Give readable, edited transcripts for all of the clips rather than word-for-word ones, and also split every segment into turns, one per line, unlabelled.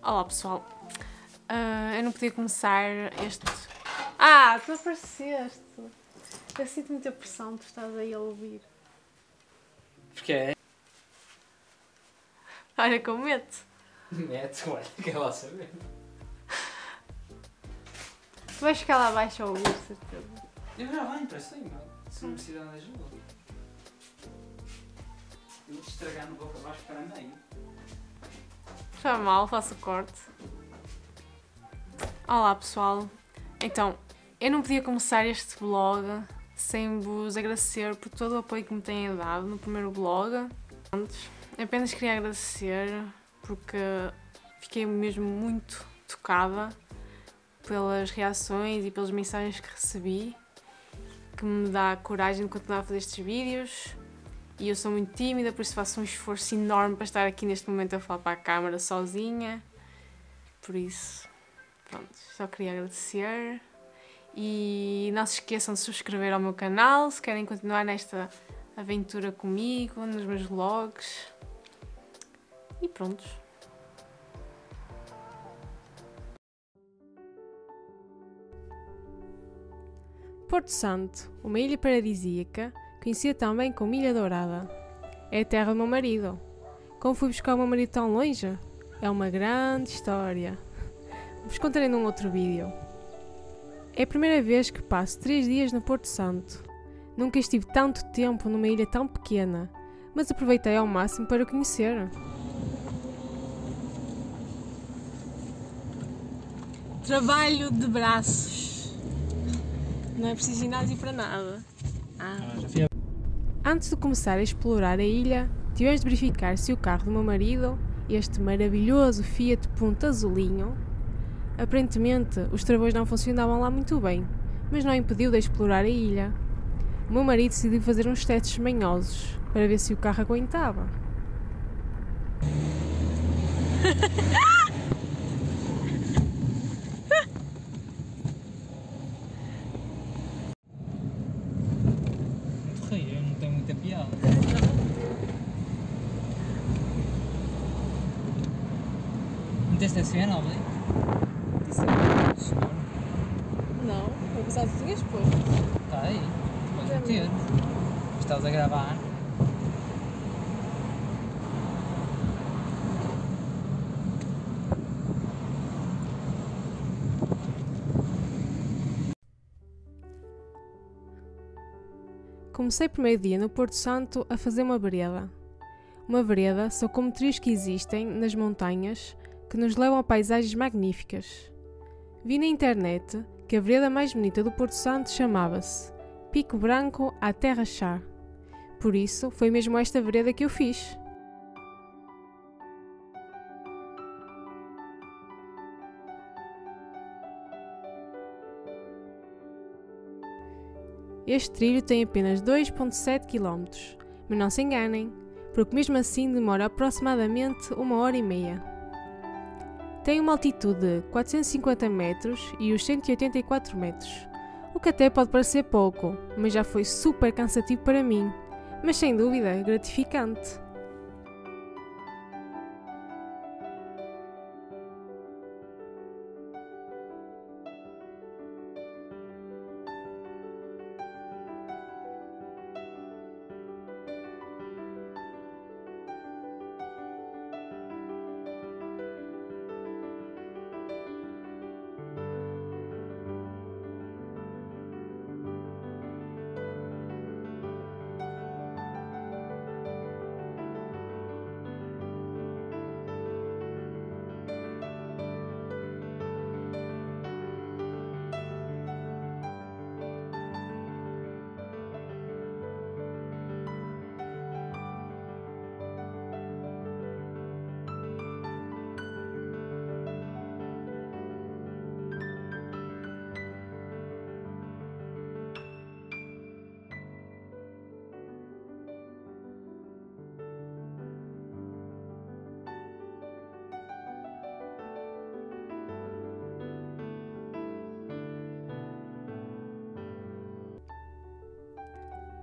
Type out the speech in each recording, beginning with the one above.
Olá pessoal, eu não podia começar este... tu apareceste! Eu sinto muita pressão, tu estás aí a ouvir.
Porquê?
Olha que eu meto.
Mete, olha, quer lá saber.
Tu vais ficar lá abaixo a ouvir, certeza.
Eu já venho, parece aí, mano. Se não precisar de ajuda. Eu vou te estragar no boca abaixo para meio.
Foi mal, faço o corte. Olá pessoal, então, eu não podia começar este vlog sem vos agradecer por todo o apoio que me têm dado no primeiro vlog. Apenas queria agradecer porque fiquei mesmo muito tocada pelas reações e pelas mensagens que recebi, que me dá coragem de continuar a fazer estes vídeos. E eu sou muito tímida, por isso faço um esforço enorme para estar aqui neste momento a falar para a câmara sozinha. Por isso, pronto, só queria agradecer. E não se esqueçam de subscrever ao meu canal se querem continuar nesta aventura comigo, nos meus vlogs. E pronto. Porto Santo, uma ilha paradisíaca, conhecida também como Ilha Dourada. É a terra do meu marido. Como fui buscar o meu marido tão longe? É uma grande história. Vos contarei num outro vídeo. É a primeira vez que passo 3 dias no Porto Santo. Nunca estive tanto tempo numa ilha tão pequena, mas aproveitei ao máximo para o conhecer. Trabalho de braços. Não é preciso ginásio para nada. Antes de começar a explorar a ilha, tivemos de verificar se o carro do meu marido, este maravilhoso Fiat Punto azulinho, aparentemente os travões não funcionavam lá muito bem, mas não impediu de explorar a ilha. O meu marido decidiu fazer uns testes manhosos para ver se o carro aguentava.
Não tem muita piada. Meteste a cena, ali? Seguro.
Não, eu pensava que tinhas posto.
Está aí. Podes meter. Estás a gravar.
Comecei o primeiro dia no Porto Santo a fazer uma vereda. Uma vereda são como trilhos que existem nas montanhas que nos levam a paisagens magníficas. Vi na internet que a vereda mais bonita do Porto Santo chamava-se Pico Branco à Terra Chá. Por isso, foi mesmo esta vereda que eu fiz. Este trilho tem apenas 2,7 km, mas não se enganem, porque mesmo assim demora aproximadamente 1h30. Tem uma altitude de 450 metros e os 184 metros, o que até pode parecer pouco, mas já foi super cansativo para mim, mas sem dúvida gratificante.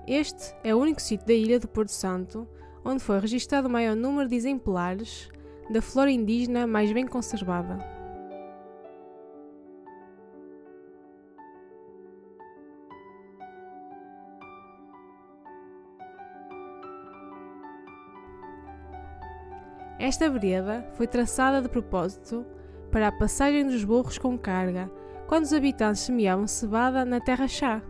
Este é o único sítio da ilha do Porto Santo onde foi registado o maior número de exemplares da flora indígena mais bem conservada. Esta vereda foi traçada de propósito para a passagem dos burros com carga, quando os habitantes semeavam cevada na terra-chá.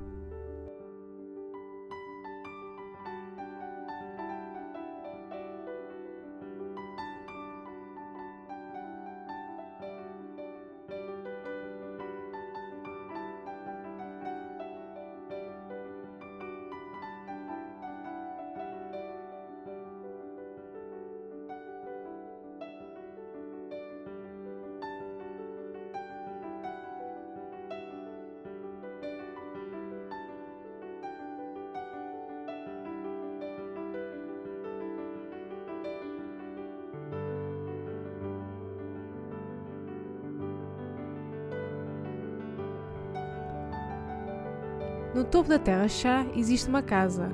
No topo da terra-chá existe uma casa,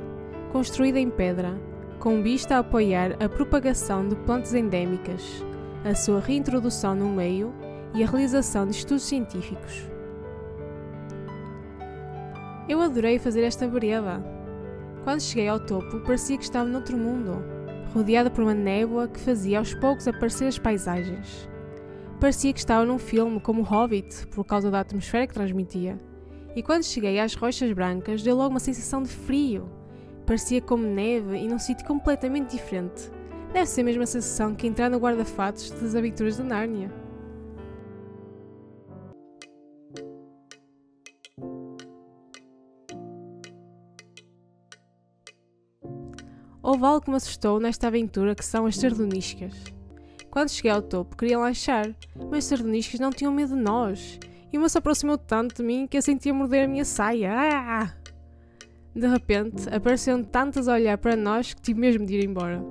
construída em pedra, com vista a apoiar a propagação de plantas endémicas, a sua reintrodução no meio e a realização de estudos científicos. Eu adorei fazer esta vereda. Quando cheguei ao topo, parecia que estava noutro mundo, rodeada por uma névoa que fazia aos poucos aparecer as paisagens. Parecia que estava num filme como o Hobbit, por causa da atmosfera que transmitia. E quando cheguei às rochas brancas, deu logo uma sensação de frio. Parecia como neve e num sítio completamente diferente. Deve ser a mesma sensação que entrar no guarda-fatos das aventuras de Nárnia. Houve algo que me assustou nesta aventura, que são as sardoniscas. Quando cheguei ao topo, queria lanchar, mas as sardoniscas não tinham medo de nós. E uma se aproximou tanto de mim que eu sentia morder a minha saia. Ah! De repente, apareceram tantas a olhar para nós que tive mesmo de ir embora.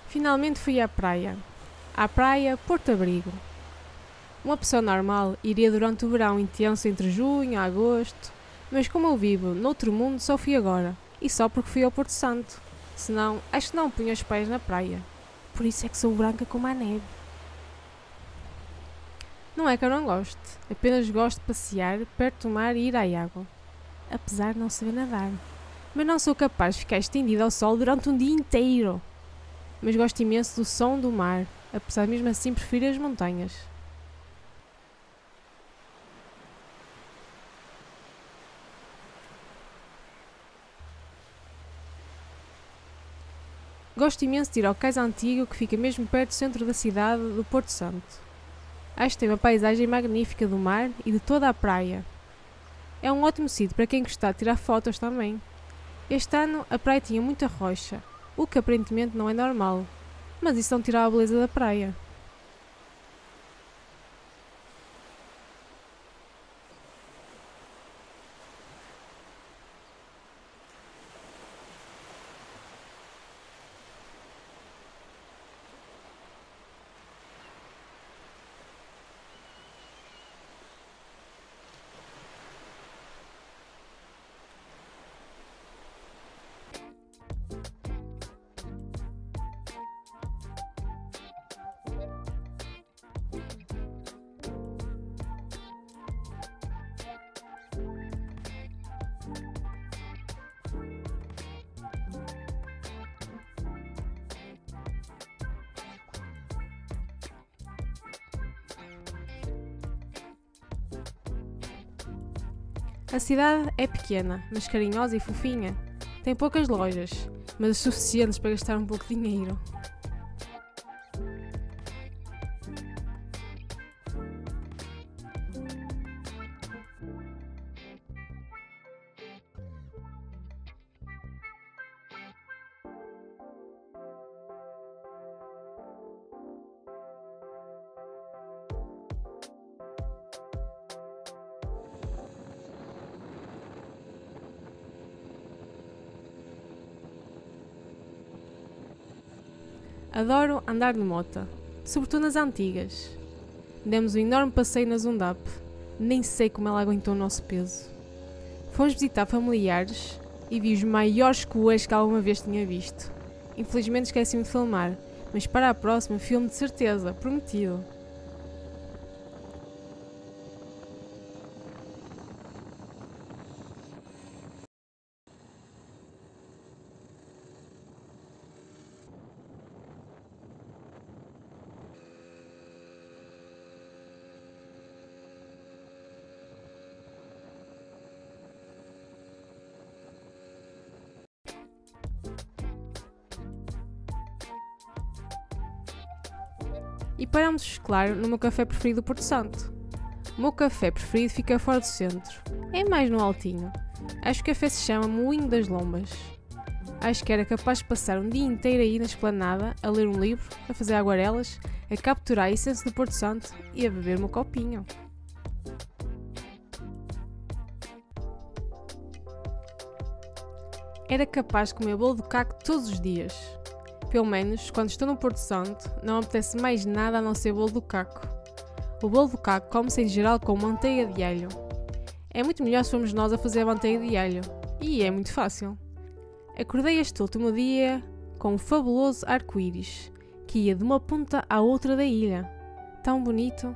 Finalmente fui à praia. À praia Porto Abrigo. Uma pessoa normal iria durante o verão intenso entre junho e agosto, mas como eu vivo noutro mundo, só fui agora, e só porque fui ao Porto Santo. Senão, acho que não punha os pés na praia. Por isso é que sou branca como a neve. Não é que eu não goste, apenas gosto de passear perto do mar e ir à água. Apesar de não saber nadar. Mas não sou capaz de ficar estendida ao sol durante um dia inteiro. Mas gosto imenso do som do mar, apesar de mesmo assim preferir as montanhas. Gosto imenso de ir ao Cais Antigo, que fica mesmo perto do centro da cidade do Porto Santo. Acho que tem uma paisagem magnífica do mar e de toda a praia. É um ótimo sítio para quem gostar de tirar fotos também. Este ano a praia tinha muita rocha, o que aparentemente não é normal, mas isso não tira a beleza da praia. A cidade é pequena, mas carinhosa e fofinha. Tem poucas lojas, mas as suficientes para gastar um pouco de dinheiro. Adoro andar de moto, sobretudo nas antigas. Demos um enorme passeio na Zundap. Nem sei como ela aguentou o nosso peso. Fomos visitar familiares e vi os maiores coelhos que alguma vez tinha visto. Infelizmente esqueci-me de filmar, mas para a próxima filme de certeza, prometido. E paramos, claro, no meu café preferido do Porto Santo. O meu café preferido fica fora do centro. É mais no altinho. Acho que o café se chama Moinho das Lombas. Acho que era capaz de passar um dia inteiro aí na esplanada, a ler um livro, a fazer aguarelas, a capturar a essência do Porto Santo e a beber o meu copinho. Era capaz de comer bolo de caco todos os dias. Pelo menos, quando estou no Porto Santo, não me apetece mais nada a não ser bolo do caco. O bolo do caco come-se em geral com manteiga de alho. É muito melhor se formos nós a fazer a manteiga de alho. E é muito fácil. Acordei este último dia com um fabuloso arco-íris, que ia de uma ponta à outra da ilha. Tão bonito.